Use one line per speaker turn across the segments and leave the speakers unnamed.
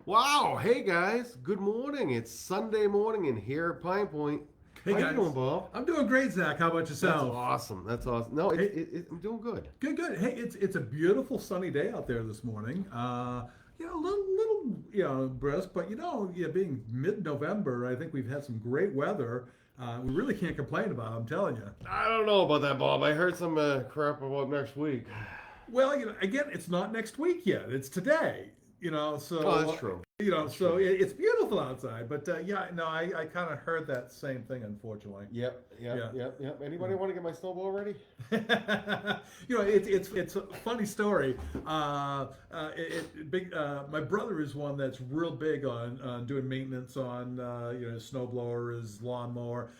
Wow, hey guys, good morning. It's Sunday morning and here at PinePoint.
Hey
How
guys,
you doing, Bob?
I'm doing great, Zach. How about
That's
yourself?
awesome. That's awesome. No,
Hey,
I'm doing good.
good, good. Hey, it's a beautiful sunny day out there this morning. A little brisk, but being mid-November, I think we've had some great weather. We really can't complain about it, I'm telling you.
I don't know about that, Bob. I heard some crap about next week.
Well, again, it's not next week yet. It's today.
Oh, that's true. That's
So
true.
it's beautiful outside. But I kind of heard that same thing, unfortunately.
Yep. Anybody want to get my snowball ready?
It's a funny story. My brother is one that's real big on doing maintenance on his snowblower, his lawnmower.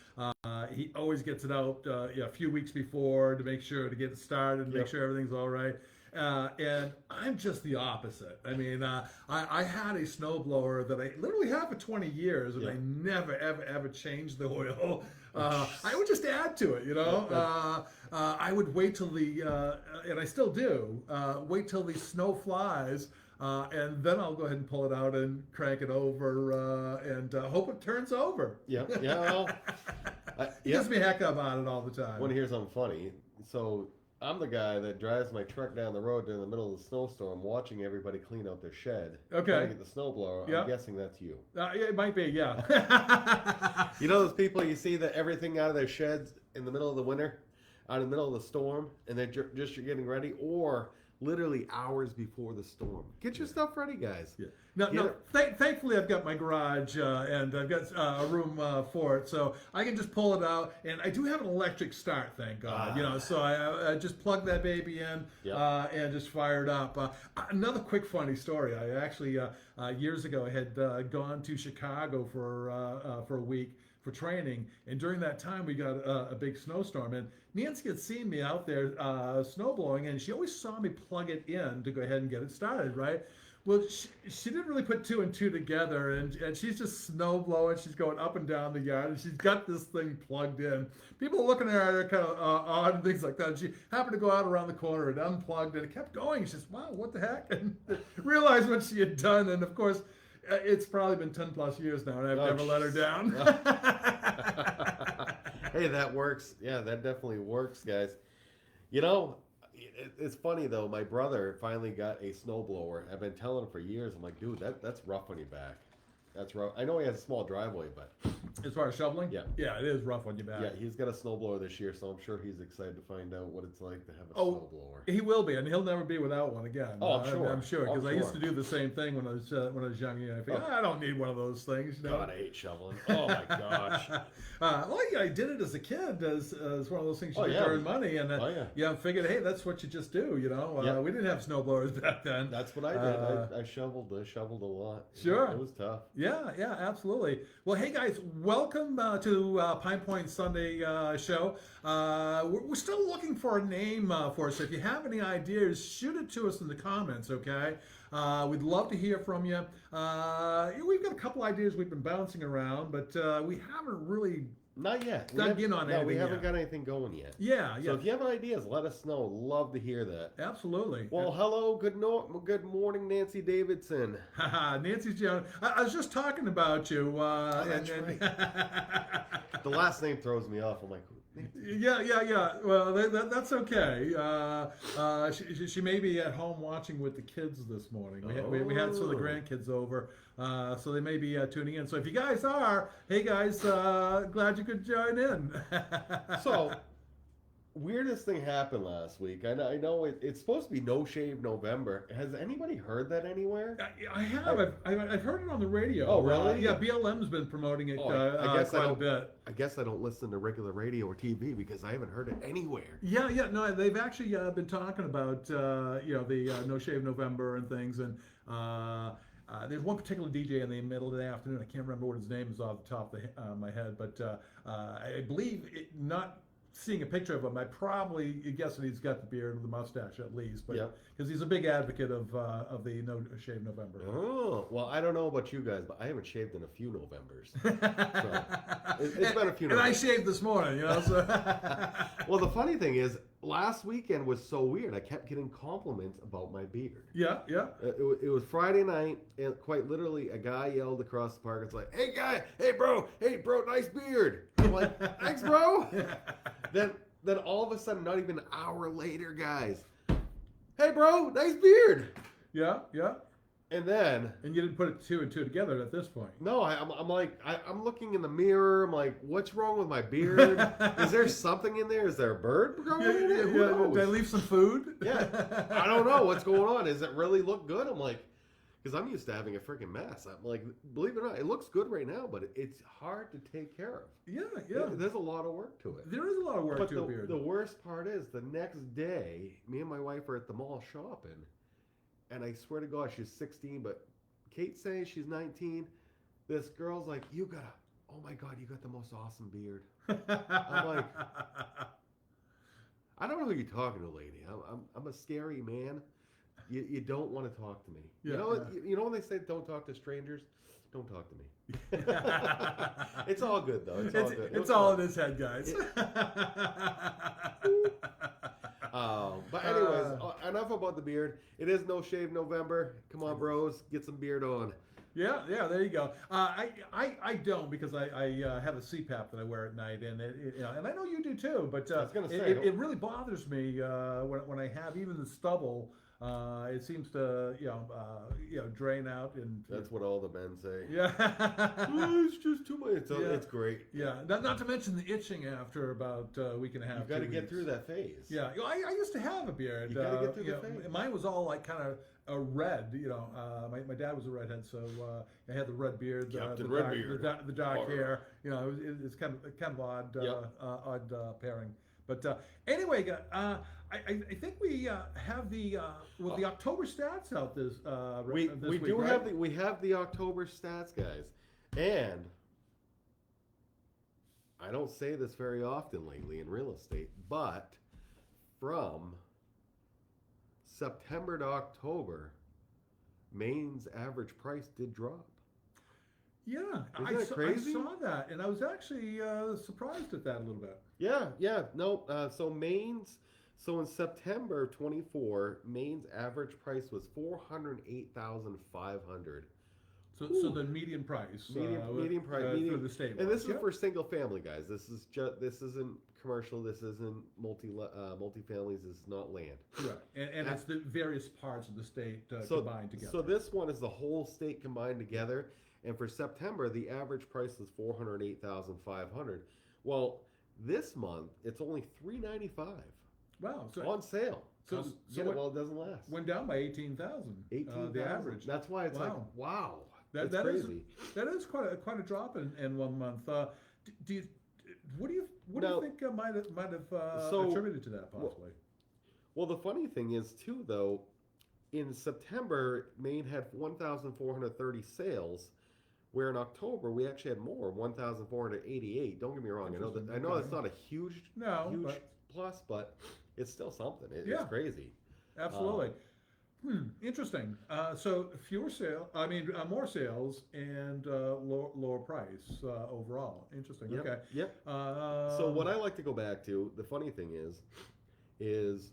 He always gets it out a few weeks before to make sure to get it started, and make sure everything's all right. And I'm just the opposite. I mean, I had a snowblower that I literally had for 20 years, and I never, ever changed the oil. I would just add to it, I would wait till and I still do, wait till the snow flies, and then I'll go ahead and pull it out and crank it over, and hope it turns over.
Yeah. Well,
It gives me a heck about it all the time.
want to hear something funny? So I'm the guy that drives my truck down the road during the middle of the snowstorm, watching everybody clean out their shed.
Okay.
Trying to get the snowblower.
Yeah.
I'm guessing that's you.
It might be, yeah.
You know those people you see that everything out of their sheds in the middle of the winter, out in the middle of the storm, and they're just getting ready, or literally hours before the storm. Get your stuff ready, guys.
Yeah. No. Thankfully, I've got my garage and I've got a room for it, so I can just pull it out. And I do have an electric start, thank God. So I just plug that baby in and just fire it up. Another quick funny story. I actually years ago I had gone to Chicago for a week for training, and during that time we got a big snowstorm, and Nancy had seen me out there snow blowing, and she always saw me plug it in to go ahead and get it started, right? Well, she didn't really put two and two together, and she's just snow blowing. She's going up and down the yard, and she's got this thing plugged in. People are looking at her kind of odd and things like that. And she happened to go out around the corner and unplugged it. It kept going. She says, "Wow, what the heck?" And realized what she had done, and of course, it's probably been 10 plus years now, and I've never let her down.
Hey, that works. Yeah, that definitely works, guys. It's funny though. My brother finally got a snowblower. I've been telling him for years. I'm like, dude, that's rough on your back. That's rough. I know he has a small driveway, but
as far as shoveling,
yeah,
it is rough on your back.
Yeah, he's got a snowblower this year, so I'm sure he's excited to find out what it's like to have a snowblower.
He will be, and he'll never be without one again.
Oh, I'm sure.
because I used to do the same thing when I was young. I figured, I don't need one of those things.
God, I hate shoveling. Oh my gosh.
I did it as a kid as one of those things you do to earn money, and I figured, hey, that's what you just do. We didn't have snowblowers back then.
That's what I did. I shoveled a lot.
Sure,
it was tough.
Yeah, absolutely. Well, hey guys, welcome to PinePoint Sunday show. We're still looking for a name for us. So if you have any ideas, shoot it to us in the comments, okay? We'd love to hear from you. We've got a couple ideas we've been bouncing around, but we haven't really
not yet
dug in on anything.
No, we haven't got anything going yet.
Yeah.
So if you have ideas, let us know. Love to hear that.
Absolutely.
Well, hello, good morning, Nancy Davidson.
Nancy's young. I was just talking about you.
That's right. The last name throws me off. I'm like,
yeah. Well, that's okay. She may be at home watching with the kids this morning. We had some of the grandkids over, so they may be tuning in. So if you guys are, hey guys, glad you could join in.
So, weirdest thing happened last week. I know it's supposed to be No Shave November. Has anybody heard that anywhere?
I have. I've heard it on the radio.
Oh, really?
Yeah, BLM's been promoting it quite a bit.
I guess I don't listen to regular radio or TV because I haven't heard it anywhere.
Yeah. No, they've actually been talking about the No Shave November and things, and there's one particular DJ in the middle of the afternoon. I can't remember what his name is off the top of my head, but I believe not seeing a picture of him, I probably guess that he's got the beard or the mustache at least, but because he's a big advocate of the No Shave November.
Oh, well, I don't know about you guys, but I haven't shaved in a few Novembers. So it's been a few.
And I shaved this morning, So.
Well, the funny thing is, last weekend was so weird. I kept getting compliments about my beard.
Yeah, yeah.
It was Friday night, and quite literally, a guy yelled across the park. It's like, "Hey, guy! Hey, bro! Nice beard!" I'm like, "Thanks, bro." Then all of a sudden, not even an hour later, guys, "Hey, bro! Nice beard!"
Yeah, yeah.
And then,
And you didn't put two and two together at this point.
no, I'm like, I'm looking in the mirror. I'm like, "What's wrong with my beard? Is there something in there? Is there a bird growing in it? Who knows?"
Did I leave some food?
Yeah, I don't know what's going on. Does it really look good? I'm like, because I'm used to having a freaking mess. I'm like, believe it or not, it looks good right now, but it's hard to take care of.
Yeah, yeah.
There's a lot of work to it.
There is a lot of work
But
to a beard.
the worst part is the next day, me and my wife are at the mall shopping, and I swear to God, she's 16, but Kate's saying she's 19. This girl's like, oh my God, you got the most awesome beard. I'm like, I don't know who you're talking to, lady. I'm a scary man. You don't want to talk to me.
Yeah,
you know
yeah.
you know when they say don't talk to strangers? Don't talk to me. It's all good though. It's all good.
It's all in his head, guys.
But anyways, enough about the beard. It is No Shave November. Come on, bros, get some beard on.
Yeah, there you go. I don't, because I have a CPAP that I wear at night, and and I know you do too. But
I was gonna say,
it really bothers me when I have even the stubble. It seems to drain out, and
That's what all the men say.
yeah.
Oh, it's just too much. It's great.
Yeah, not to mention the itching after about a week and a half.
You've got to
2
get
weeks.
through that phase.
Yeah, I used to have a beard.
You gotta get through the phase.
Mine was all like kind of a red. My dad was a redhead, so I had the red beard,
Captain
the
Redbeard.
the dark
Arr.
hair. It's kind of odd,
Yep.
odd pairing. But anyway, I think we have the October stats out this
We
week,
do
right?
have the October stats, guys, and I don't say this very often lately in real estate, but from September to October, Maine's average price did drop.
Yeah,
Isn't that crazy?
I saw that, and I was actually surprised at that a little bit.
Yeah, no. So in September 24, Maine's average price was $408,500.
So the median price,
Median price,
for the state,
and this is
Yep.
for single family, guys. This isn't commercial. This isn't multi-families. This is not land.
Right, and it's the various parts of the state combined together.
So this one is the whole state combined together. And for September, the average price was $408,500. Well, this month it's only $395
wow, so
on sale.
So-
Get
so
it
what-
while it doesn't last.
went down by 18,000.
18,000.
The average.
That's why it's like,
Wow.
wow,
That
that's
is
crazy.
quite a drop in 1 month. What do you
Now-
think might have
So-
attributed to that possibly?
Well, the funny thing is too, though, in September, Maine had 1,430 sales, where in October we actually had more, 1,488. Don't get me wrong. I know that's not a huge
but-
plus, but it's still something.
Yeah.
It's crazy.
Absolutely. Interesting. So more sales and lower price overall. Interesting.
Yep.
Okay.
Yep. So what I like to go back to, the funny thing is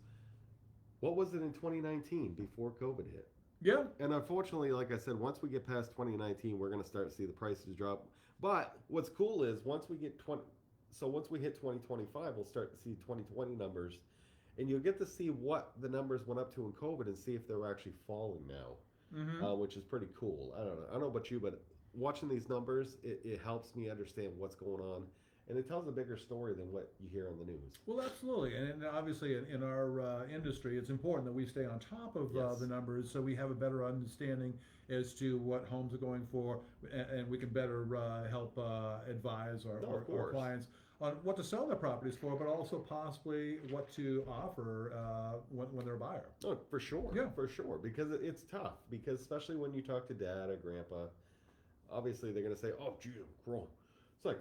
what was it in 2019 before COVID hit?
Yeah.
And unfortunately, like I said, once we get past 2019, we're going to start to see the prices drop. But what's cool is once we hit 2025, we'll start to see 2020 numbers, and you'll get to see what the numbers went up to in COVID and see if they're actually falling now, which is pretty cool. I don't know about you, but watching these numbers, it helps me understand what's going on. And it tells a bigger story than what you hear on the news.
Well, absolutely, and obviously in our industry, it's important that we stay on top of
Yes.
the numbers, so we have a better understanding as to what homes are going for, and we can better help advise our clients on what to sell their properties for, but also possibly what to offer when they're a buyer.
Oh, for sure.
Yeah.
For sure. Because it's tough. Because especially when you talk to dad or grandpa, obviously they're going to say, "Oh, gee, I'm grown." It's like,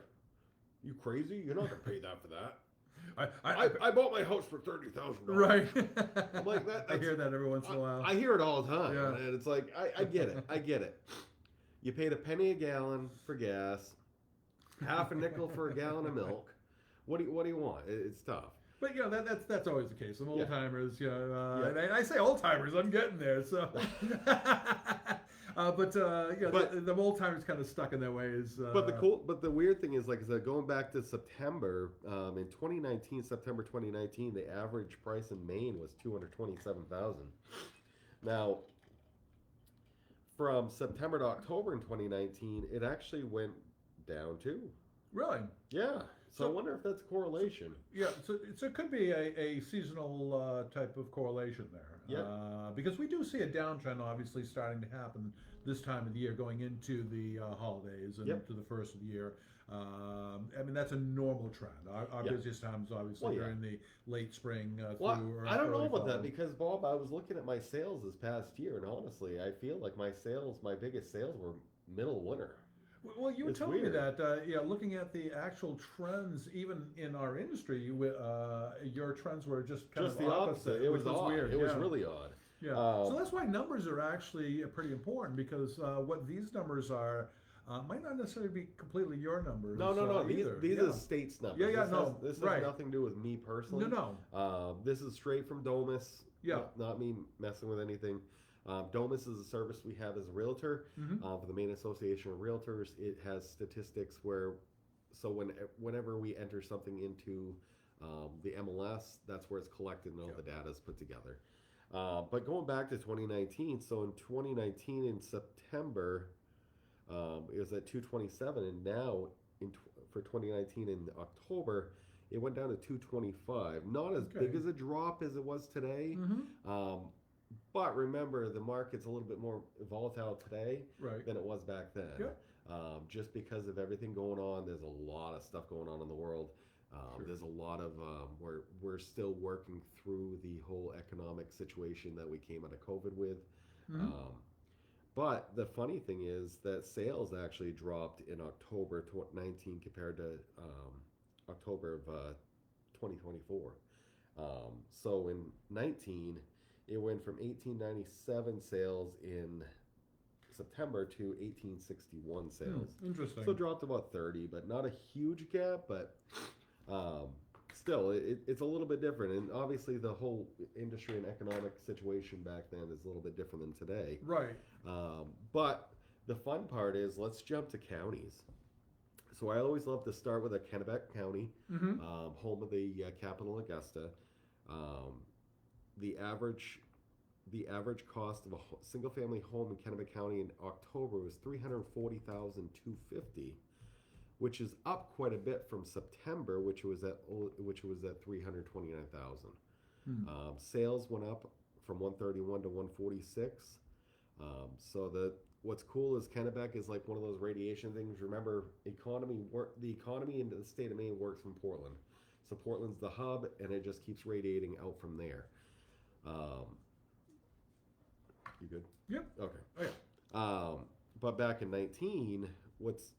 you crazy? You're not going to pay that for that. I bought my house for $30,000.
Right.
I'm like that.
I hear that every once in a while.
I hear it all the time,
Yeah.
and it's like I get it. I get it. You paid a penny a gallon for gas, half a nickel for a gallon of milk. What do you want? It's tough.
But that's always the case. Some old timers,
Yeah.
and I say old timers, I'm getting there. So, the old timers kind of stuck in their ways.
But the weird thing is, like I said, going back to September, in 2019, September 2019, the average price in Maine was 227,000. Now, from September to October in 2019, it actually went down too.
Really?
Yeah. So I wonder if that's a correlation.
So it could be a seasonal type of correlation there.
Yeah.
Because we do see a downtrend, obviously, starting to happen this time of the year, going into the holidays and to the first of the year. I mean, that's a normal trend. Our busiest times, obviously, during the late spring through
I don't know
early
about
fall.
that because, Bob, I was looking at my sales this past year, and honestly, I feel like my biggest sales were middle winter.
Well, you were
It's
telling me
weird.
that, looking at the actual trends, even in our industry, your trends were just kind
Just
of
the opposite. It
which
was odd.
weird.
It was really odd.
Yeah. So that's why numbers are actually pretty important because what these numbers are might not necessarily be completely your numbers.
No.
Either.
These are states numbers. This has nothing to do with me personally.
No.
This is straight from Domus.
Yeah.
Not me messing with anything. Domus is a service we have as a realtor for the Maine Association of Realtors. It has statistics whenever we enter something into the MLS, that's where it's collected and all the data is put together. But going back to 2019, so in 2019 in September, it was at 227, and now for 2019 in October, it went down to 225. Not as big as a drop as it was today. But remember, the market's a little bit more volatile today than it was back then. Just because of everything going on, there's a lot of stuff going on in the world. There's a lot of we're still working through the whole economic situation that we came out of COVID with. But the funny thing is that sales actually dropped in October 2019 compared to October of 2024. So in 19, it went from 1897 sales in September to 1861 sales.
Interesting.
So it dropped about 30, but not a huge gap, but still, it's a little bit different. And obviously, the whole industry and economic situation back then is a little bit different than today.
Right.
But the fun part is, let's jump to counties. So I always love to start with a Kennebec County, home of the capital Augusta. The average cost of a single-family home in Kennebec County in October was $340,250, which is up quite a bit from September, which was at $329,000. Sales went up from 131 to 146. So what's cool is Kennebec is like one of those radiation things. Remember, the economy in the state of Maine works from Portland. So Portland's the hub, and it just keeps radiating out from there. You good?
Yep.
Okay.
Oh, yeah.
But back in 19, what's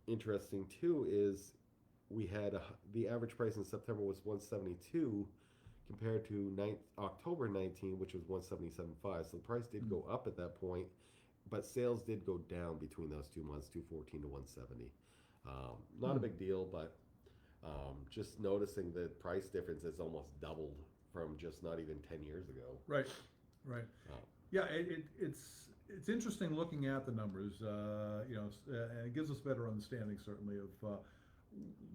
interesting too is we had the average price in September was 172 compared to October 19, which was 177.5. So the price did go up at that point, but sales did go down between those 2 months, 214 to 170. Not a big deal, but just noticing the price difference has almost doubled from just not even 10 years ago.
Right. Yeah, it's interesting looking at the numbers, and it gives us a better understanding certainly of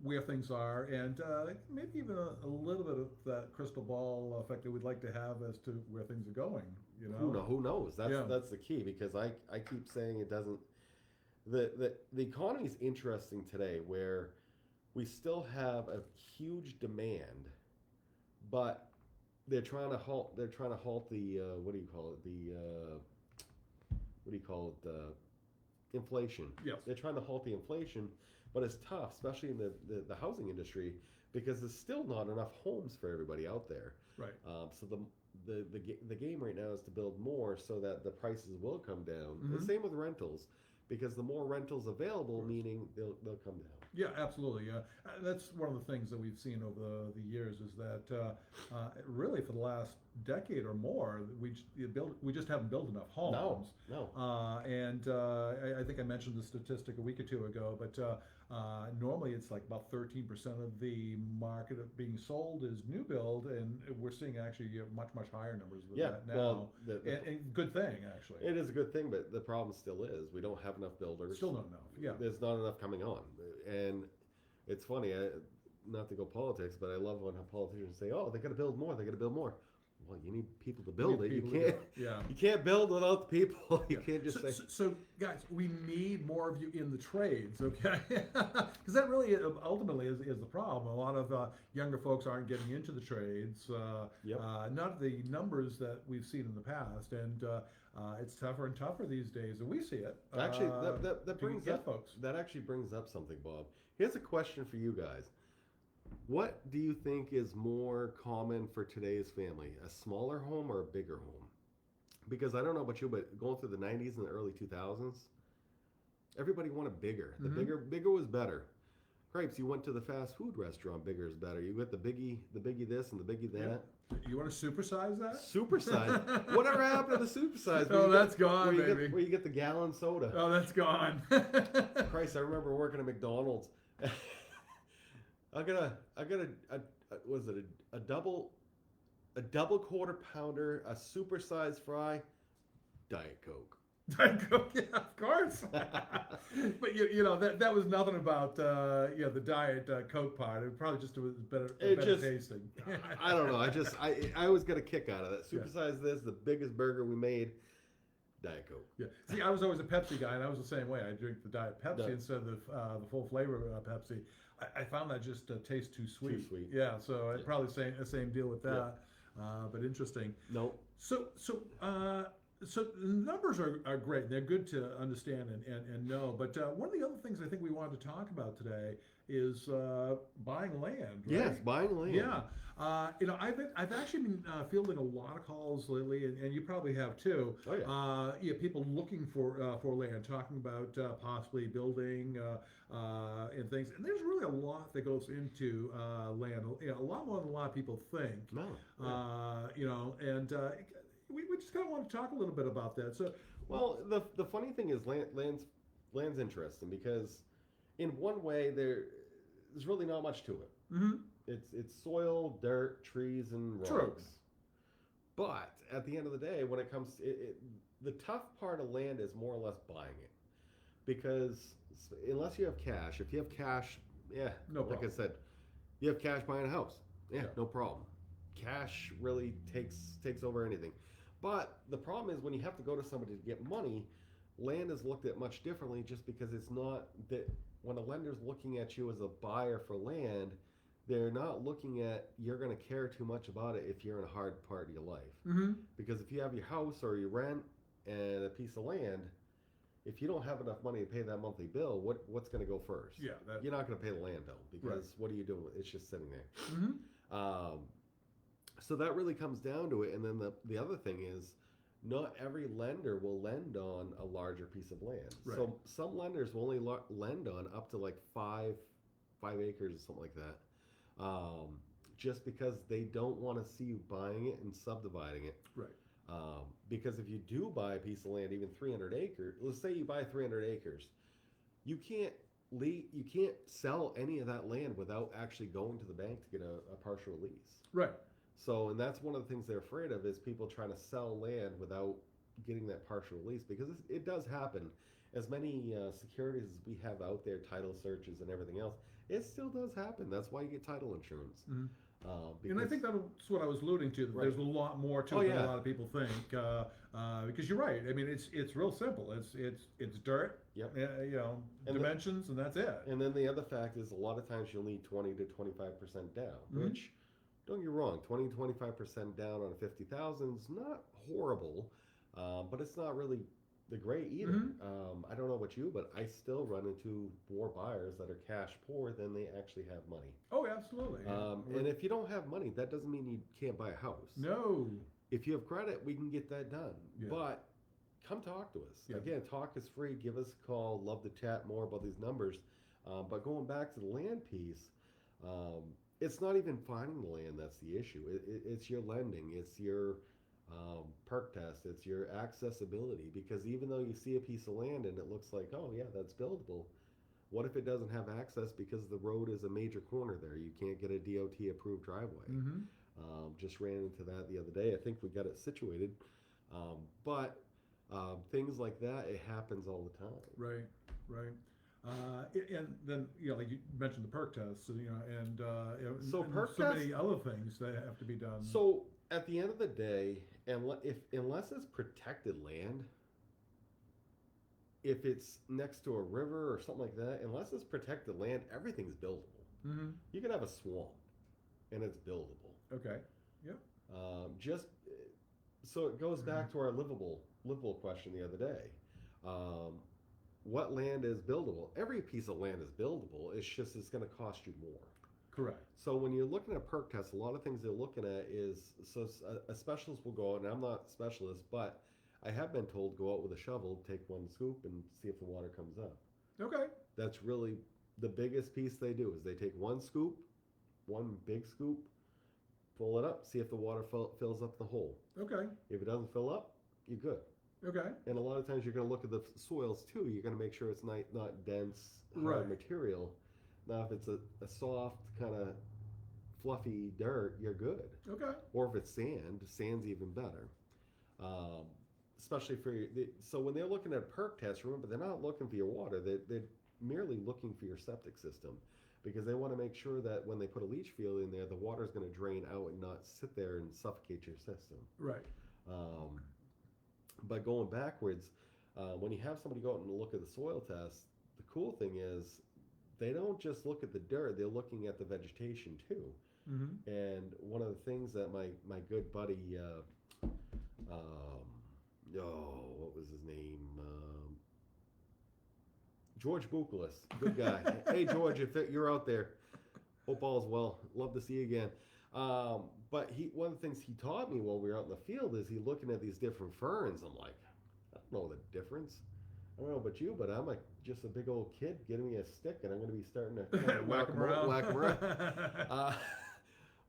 where things are, and maybe even a little bit of that crystal ball effect that we'd like to have as to where things are going.
Who knows? That's the key, because I keep saying it doesn't. The economy is interesting today, where we still have a huge demand, but they're trying to halt the inflation.
Yes.
They're trying to halt the inflation, but it's tough, especially in the housing industry, because there's still not enough homes for everybody out there.
Right.
So the game right now is to build more so that the prices will come down. The same with rentals, because the more rentals available, meaning they'll come down.
Yeah, absolutely. That's one of the things that we've seen over the years is that really for the last decade or more, we just haven't built enough homes.
No.
And I think I mentioned the statistic a week or two ago, but normally it's like about 13% of the market of being sold is new build, and we're seeing actually much higher numbers with that now.
Well,
and good thing, actually.
it is a good thing, but the problem still is we don't have enough builders.
Still not enough. Yeah.
There's not enough coming on, and it's funny. Not to go politics, but I love when politicians say, "Oh, they got to build more. They got to build more." Well, you need people to build it. You can't build without the people. You can't just say.
So, guys, we need more of you in the trades, okay? Because that really ultimately is the problem. A lot of younger folks aren't getting into the trades. Not the numbers that we've seen in the past, and it's tougher and tougher these days, and we see it.
Actually, that brings up
folks.
That actually brings up something, Bob. Here's a question for you guys. What do you think is more common for today's family, a smaller home or a bigger home? Because I don't know about you, but going through the 90s and the early 2000s, everybody wanted bigger. The bigger was better. Cripes, you went to the fast food restaurant, bigger is better. You got the biggie this and the biggie that.
You want to supersize that?
Supersize? Whatever happened to the supersize?
That's gone, baby.
Where you get the gallon soda.
Oh, that's gone.
Christ, I remember working at McDonald's. I got a double quarter pounder, a supersized fry, Diet Coke.
Diet Coke, yeah, of course. But you know that was nothing about the Diet Coke part. It probably just was better tasting.
I don't know. I always got a kick out of that. Supersize this, the biggest burger we made. Diet Coke.
Yeah. See, I was always a Pepsi guy, and I was the same way. I drink the Diet Pepsi instead of the full flavor Pepsi. I found that just tastes too sweet.
Too sweet.
Yeah. So I'd probably say the same deal with that. But interesting.
No.
So the numbers are great. They're good to understand and know. But one of the other things I think we wanted to talk about today is buying land. Right?
Yes, buying land.
Yeah. I've actually been fielding a lot of calls lately, and you probably have too.
Oh yeah.
People looking for land, talking about possibly building and things. And there's really a lot that goes into land. A lot more than a lot of people think.
No.
We just kind of want to talk a little bit about that. So,
well, the funny thing is land's interesting because in one way there's really not much to it.
Mm-hmm.
It's soil, dirt, trees, and rocks.
True.
But at the end of the day, when it comes to the tough part of land is more or less buying it. Because unless you have cash, if you have cash,
no problem.
Like I said, you have cash buying a house. Yeah, no problem. Cash really takes over anything. But the problem is when you have to go to somebody to get money, land is looked at much differently just because it's not that when a lender's looking at you as a buyer for land, they're not looking at you're going to care too much about it if you're in a hard part of your life.
Mm-hmm.
Because if you have your house or your rent and a piece of land, if you don't have enough money to pay that monthly bill, what's going to go first?
Yeah,
you're not going to pay the land bill because what are you doing? It's just sitting there.
Mm-hmm.
So that really comes down to it. And then the other thing is not every lender will lend on a larger piece of land.
Right.
So some lenders will only lend on up to like 5 acres or something like that. Just because they don't want to see you buying it and subdividing it.
Right.
Because if you do buy a piece of land, even 300 acres, let's say you buy 300 acres, you can't sell any of that land without actually going to the bank to get a partial lease.
Right.
So, and that's one of the things they're afraid of is people trying to sell land without getting that partial lease because it does happen. As many securities as we have out there, title searches and everything else, it still does happen. That's why you get title insurance.
Mm-hmm. And I think that's what I was alluding to. There's a lot more to it than a lot of people think. Because you're right. I mean, it's real simple. It's dirt.
Yep.
And dimensions, and that's it.
And then the other fact is a lot of times you'll need 20 to 25% down, which. Don't get me wrong, 20-25% down on 50,000 is not horrible, but it's not really the great either.
Mm-hmm.
I don't know about you, but I still run into more buyers that are cash poor than they actually have money.
Oh, absolutely.
And if you don't have money, that doesn't mean you can't buy a house.
No.
If you have credit, we can get that done.
Yeah.
But come talk to us.
Yeah.
Again, talk is free. Give us a call. Love to chat more about these numbers. But going back to the land piece, it's not even finding the land that's the issue. It's your lending, it's your perk test, it's your accessibility. Because even though you see a piece of land and it looks like, oh yeah, that's buildable, what if it doesn't have access because the road is a major corner there? You can't get a DOT approved driveway.
Mm-hmm.
Just ran into that the other day. I think we got it situated, but things like that, it happens all the time.
Right, right. And then, like you mentioned the perk test, so, and
So
and
perk
so
test-
many other things that have to be done.
So at the end of the day, unless it's protected land, if it's next to a river or something like that, unless it's protected land, everything's buildable.
Mm-hmm.
You can have a swamp, and it's buildable.
Okay. Yep.
Just so it goes back to our livable question the other day. What land is buildable? Every piece of land is buildable. It's just it's going to cost you more.
Correct.
So when you're looking at perk tests, a lot of things they're looking at is a specialist will go out, and I'm not a specialist, but I have been told go out with a shovel, take one scoop, and see if the water comes up.
Okay.
That's really the biggest piece they do is they take one scoop, one big scoop, pull it up, see if the water fills up the hole.
Okay.
If it doesn't fill up, you're good.
Okay.
And a lot of times you're going to look at the soils too. You're going to make sure it's not dense, hard
Right.
material. Now, if it's a soft kind of fluffy dirt, you're good.
Okay.
Or if it's sand's even better. Especially for so when they're looking at perk tests, remember they're not looking for your water. They're merely looking for your septic system, because they want to make sure that when they put a leach field in there, the water is going to drain out and not sit there and suffocate your system.
Right.
But going backwards, when you have somebody go out and look at the soil test, the cool thing is they don't just look at the dirt; they're looking at the vegetation too.
Mm-hmm.
And one of the things that my good buddy, what was his name? George Bukalis, good guy. Hey George, if you're out there, hope all's well. Love to see you again. But one of the things he taught me while we were out in the field is he looking at these different ferns. I'm like, I don't know the difference. I don't know about you, but I'm like just a big old kid getting me a stick, and I'm going to be starting to kind of whack 'em around.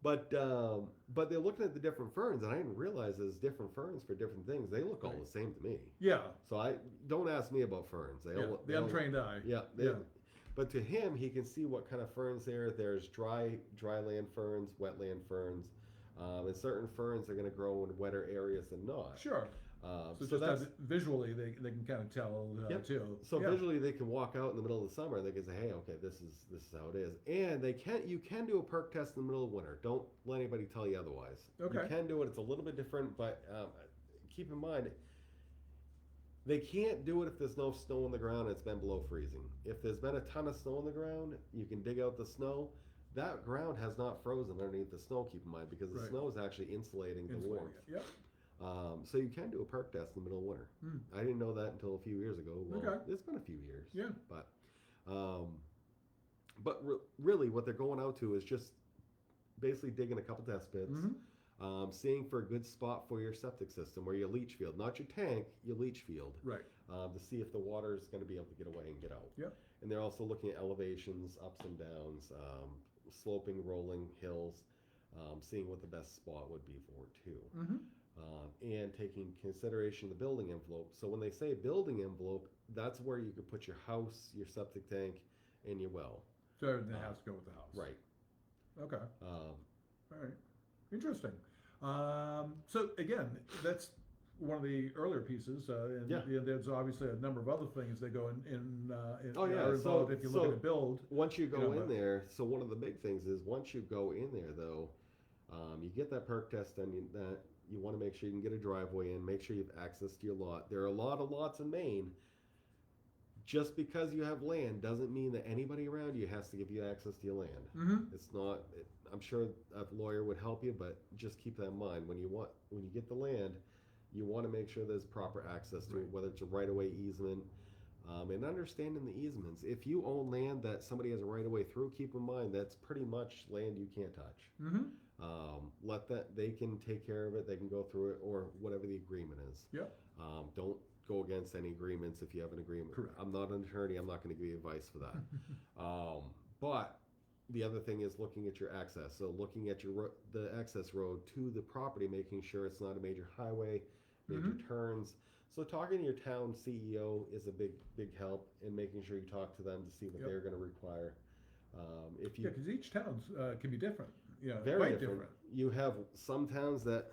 But they're looking at the different ferns, and I didn't realize there's different ferns for different things. They look all the same to me.
Yeah.
So I don't ask me about ferns.
The untrained eye.
Yeah. But to him, he can see what kind of ferns there. There's dry land ferns, wetland ferns, and certain ferns are going to grow in wetter areas than not.
Sure. So that's visually they can kind of tell too.
So visually they can walk out in the middle of the summer and they can say, hey, okay, this is how it is. And you can do a perk test in the middle of winter. Don't let anybody tell you otherwise.
Okay.
You can do it. It's a little bit different, but keep in mind they can't do it if there's no snow on the ground and it's been below freezing. If there's been a ton of snow on the ground, you can dig out the snow. That ground has not frozen underneath the snow, keep in mind, because the snow is actually insulating the warmth.
Yep.
So you can do a perk test in the middle of winter. I didn't know that until a few years ago. Well, it's been a few years.
Yeah.
But really what they're going out to is just basically digging a couple test pits, seeing for a good spot for your septic system or your leach field, not your tank, your leach field.
Right.
To see if the water is going to be able to get away and get out.
Yep.
And they're also looking at elevations, ups and downs, sloping, rolling hills, seeing what the best spot would be for it too.
Mm-hmm.
And taking consideration the building envelope. So when they say building envelope, that's where you could put your house, your septic tank, and your well.
So everything has to go with the house.
Right.
Okay. All right. Interesting. So again, that's one of the earlier pieces, and there's obviously a number of other things that go are involved if you're looking to build.
Once you go in there, so one of the big things is once you go in there, though, you get that perk test done. You want to make sure you can get a driveway in, make sure you have access to your lot. There are a lot of lots in Maine. Just because you have land doesn't mean that anybody around you has to give you access to your land.
Mm-hmm.
It's not. I'm sure a lawyer would help you, but just keep that in mind. When you get the land, you want to make sure there's proper access to it, whether it's a right-of-way easement, and understanding the easements. If you own land that somebody has a right-of-way through, keep in mind that's pretty much land you can't touch.
Mm-hmm.
They can take care of it. They can go through it, or whatever the agreement is.
Yeah.
Don't go against any agreements if you have an agreement.
Correct.
I'm not an attorney. I'm not going to give you advice for that. But the other thing is looking at your access. So looking at the access road to the property, making sure it's not a major highway, major turns. So talking to your town CEO is a big help in making sure you talk to them to see what they're going to require. If you
because each town can be different. Yeah,
very
quite
different. You have some towns that,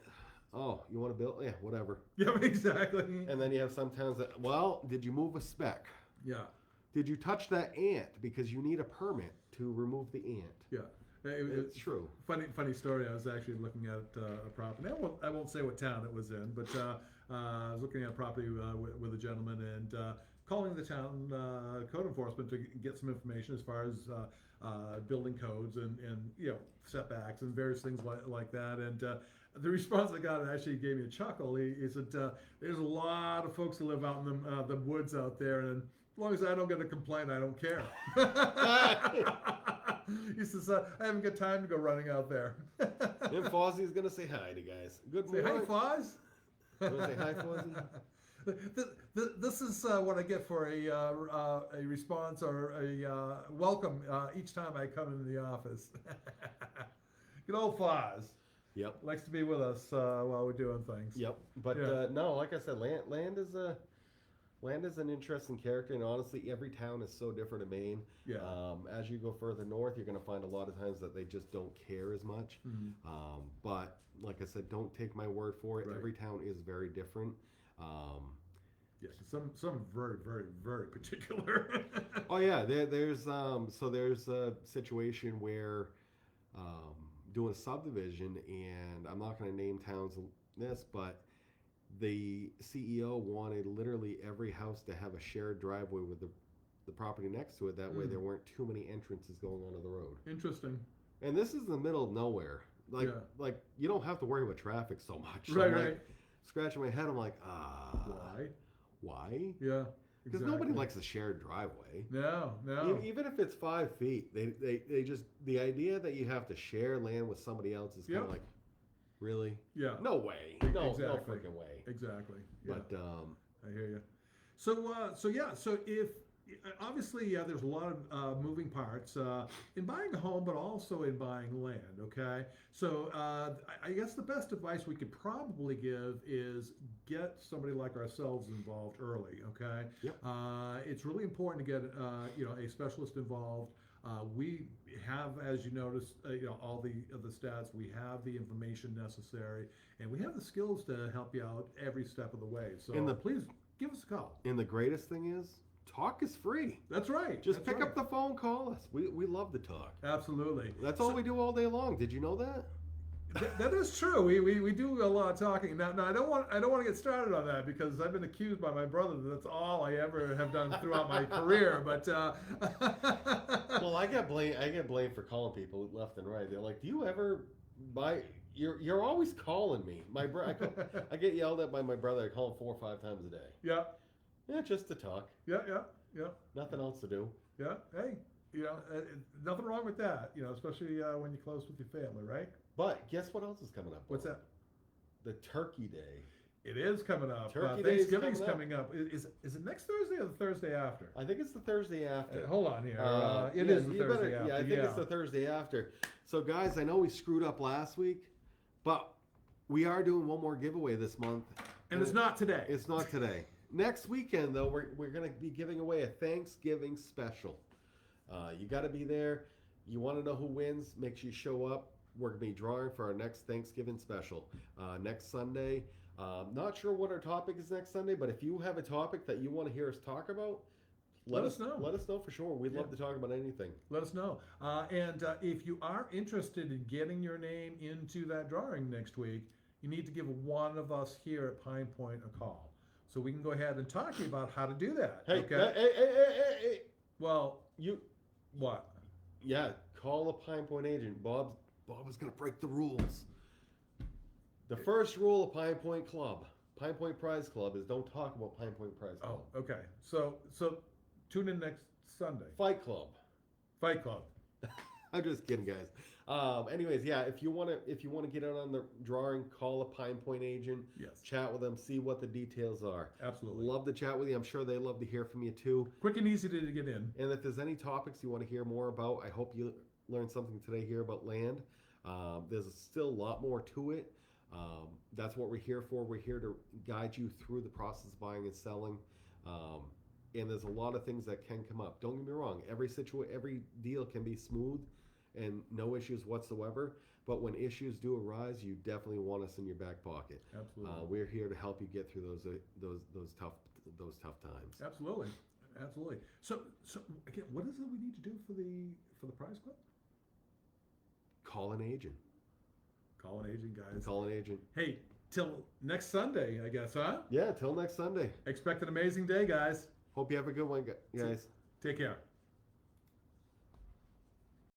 oh, you want to build, yeah, whatever.
Yeah, exactly.
And then you have some towns that, well, did you move a speck?
Yeah.
Did you touch that ant? Because you need a permit to remove the ant.
Yeah.
It's true.
Funny story. I was actually looking at a property. I won't say what town it was in, but I was looking at a property with a gentleman and calling the town code enforcement to get some information as far as building codes and setbacks and various things like that. And the response I got actually gave me a chuckle. He said, "There's a lot of folks who live out in the woods out there, and as long as I don't get a complaint, I don't care." He says, "I haven't got time to go running out there."
And Fozzie's gonna say hi to guys. Good
Say,
morning.
"Hey, Foz."
You wanna say hi, Fozzie?
This is what I get for a response or a welcome each time I come into the office. Good old Foz.
Yep.
Likes to be with us while we're doing things.
Yep. But no, like I said, land is an interesting character, and honestly, every town is so different in Maine.
Yeah.
As you go further north, you're going to find a lot of times that they just don't care as much. But like I said, don't take my word for it.
Right.
Every town is very different.
Yes, some very, very, very particular.
Oh yeah, there's a situation where doing a subdivision, and I'm not going to name towns this, but the CEO wanted literally every house to have a shared driveway with the property next to it. That way there weren't too many entrances going onto the road.
Interesting.
And this is in the middle of nowhere. Like you don't have to worry about traffic so much. So
Right,
I'm
right.
like, scratching my head, I'm like, why?
Yeah.
Because nobody likes a shared driveway.
No.
Even if it's 5 feet, they just, the idea that you have to share land with somebody else is kind of like, really?
Yeah.
No way. No freaking way.
Exactly. Yeah.
But
I hear you. So if obviously there's a lot of moving parts in buying a home, but also in buying land. Okay, so I guess the best advice we could probably give is get somebody like ourselves involved early. Okay,
Yep.
It's really important to get a specialist involved. We have, as you notice, all the stats. We have the information necessary, and we have the skills to help you out every step of the way. So please give us a call.
And the greatest thing is, talk is free.
That's right.
Just pick up the phone, call us. We love to talk.
Absolutely.
That's all we do all day long. Did you know that?
That is true. We do a lot of talking. Now I don't want to get started on that because I've been accused by my brother that that's all I ever have done throughout my career. But
well, I get blamed for calling people left and right. They're like, "Do you ever buy?" You're always calling me. I get yelled at by my brother. I call him 4 or 5 times a day.
Yeah.
Yeah, just to talk.
Yeah.
Nothing else to do.
Yeah. Hey, nothing wrong with that. Especially when you're close with your family, right?
But guess what else is coming up?
What's that?
The Turkey Day.
It is coming up.
Turkey Day is
Thanksgiving's coming up. Is it next Thursday or the Thursday after?
I think it's the Thursday after.
Hold on here. It is the Thursday after.
Yeah, I think it's the Thursday after. So, guys, I know we screwed up last week, but we are doing one more giveaway this month.
And it's not today.
It's not today. Next weekend, though, we're going to be giving away a Thanksgiving special. You got to be there. You want to know who wins? Make sure you show up. We're going to be drawing for our next Thanksgiving special next Sunday. Not sure what our topic is next Sunday, but if you have a topic that you want to hear us talk about, let us know. Let us know for sure. We'd love to talk about anything.
Let us know. And if you are interested in getting your name into that drawing next week, you need to give one of us here at PinePoint a call. So we can go ahead and talk to you about how to do that.
Hey,
okay?
Hey.
Well, what?
Yeah, call a PinePoint agent. Bob is going to break the rules. The first rule of PinePoint Club, PinePoint Prize Club, is don't talk about PinePoint Prize Club.
Oh, okay. So tune in next Sunday.
Fight Club. I'm just kidding, guys. Anyways, yeah, if you want to get in on the drawing, call a PinePoint agent.
Yes.
Chat with them, see what the details are.
Absolutely.
Love to chat with you. I'm sure they love to hear from you too.
Quick and easy to get in.
And if there's any topics you want to hear more about, I hope you learned something today here about land. There's still a lot more to it. That's what we're here for. We're here to guide you through the process of buying and selling. And there's a lot of things that can come up. Don't get me wrong. Every deal can be smooth and no issues whatsoever. But when issues do arise, you definitely want us in your back pocket.
Absolutely.
We're here to help you get through those tough times.
Absolutely. Absolutely. So again, what is it we need to do for the prize club?
Call an agent.
Call an agent, guys.
Call an agent.
Hey, till next Sunday, I guess, huh?
Yeah, till next Sunday.
Expect an amazing day, guys.
Hope you have a good one, guys.
Take care.